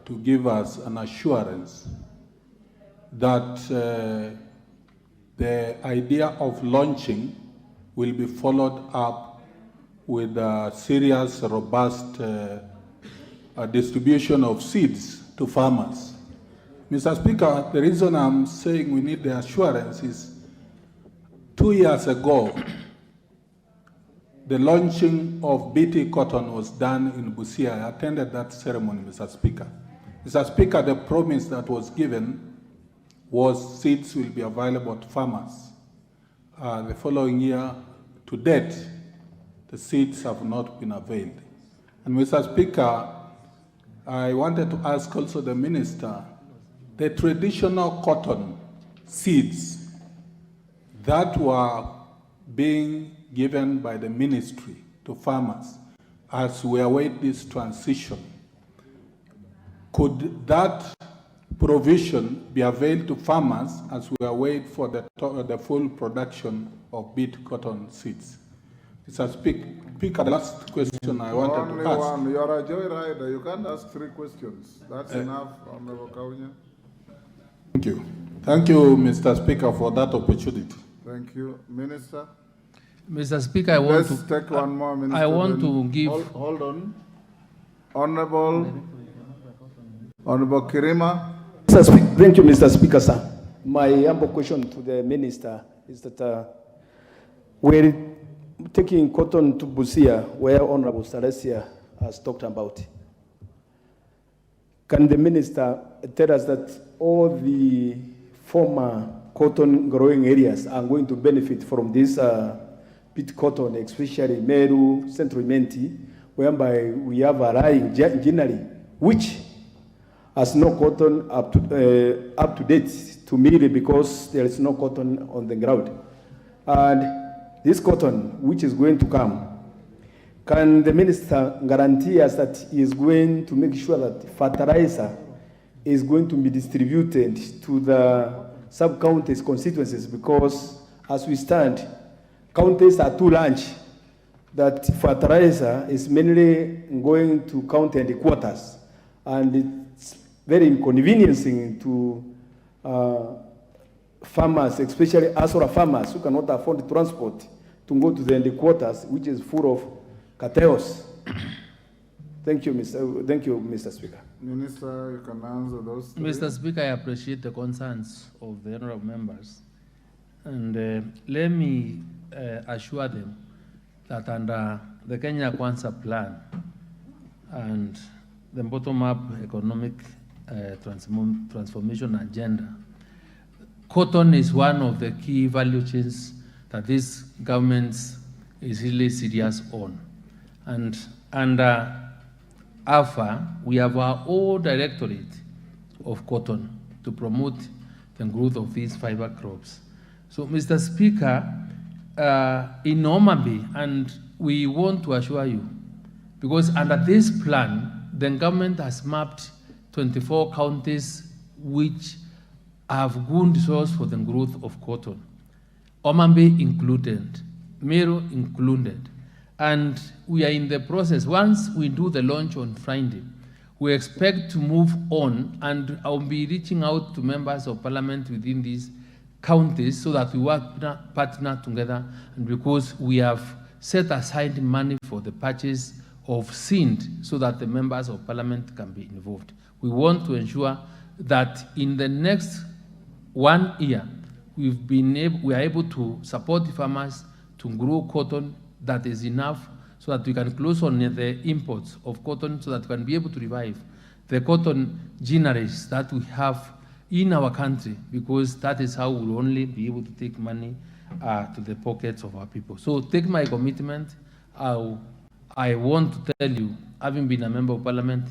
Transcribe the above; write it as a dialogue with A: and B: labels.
A: to give us an assurance that the idea of launching will be followed up with a serious, robust distribution of seeds to farmers. Mr. Speaker, the reason I'm saying we need the assurance is 2 years ago, the launching of BT cotton was done in Busia. I attended that ceremony, Mr. Speaker. Mr. Speaker, the promise that was given was seeds will be available to farmers. The following year, to date, the seeds have not been availed. And Mr. Speaker, I wanted to ask also the minister, the traditional cotton seeds that were being given by the ministry to farmers as we await this transition, could that provision be availed to farmers as we await for the full production of beet cotton seeds? Mr. Speaker, the last question I wanted to ask.
B: One. You're a joyrider. You can't ask 3 questions. That's enough, Honorable Kaunya.
A: Thank you. Thank you, Mr. Speaker, for that opportunity.
B: Thank you. Minister?
C: Mr. Speaker, I want
B: Let's
C: to...
B: take one more, Minister.
C: I want to give...
B: Hold on. Honorable Kirima?
D: Thank you, Mr. Speaker, sir. My humble question to the minister is that we're taking cotton to Busia, where Honorable Salesia has talked about. Can the minister tell us that all the former cotton growing areas are going to benefit from this beet cotton, especially Meru, Central Menti, whereby we have a lying generally, which has no cotton up to date to Miri because there is no cotton on the ground. And this cotton, which is going to come, can the minister guarantee us that he is going to make sure that fertilizer is going to be distributed to the sub-counties constituencies? Because as we stand, counties are too large that fertilizer is mainly going to county headquarters, and it's very inconveniencing to farmers, especially Asura farmers who cannot afford transport to go to the headquarters, which is full of chaos. Thank you, Mr. Speaker.
B: Minister, you can answer those 3.
C: Mr. Speaker, I appreciate the concerns of the honorable members. And let me assure them that under the Kenya Kwanza plan and the bottom-up economic transformation agenda, cotton is one of the key value chains that this government is really serious on. And under AFA, we have our own directorate of cotton to promote the growth of these fiber crops. So, Mr. Speaker, in Omabi, and we want to assure you, because under this plan, the government has mapped 24 counties which have good source for the growth of cotton. Omambe included, Meru included. And we are in the process. Once we do the launch on Friday, we expect to move on, and I'll be reaching out to members of parliament within these counties so that we work partner together, and because we have set aside money for the purchase of seed so that the members of parliament can be involved. We want to ensure that in the next 1 year, we are able to support the farmers to grow cotton that is enough so that we can close on the imports of cotton, so that we can be able to revive the cotton granaries that we have in our country, because that is how we'll only be able to take money to the pockets of our people. So take my commitment. I want to tell you, having been a member of parliament,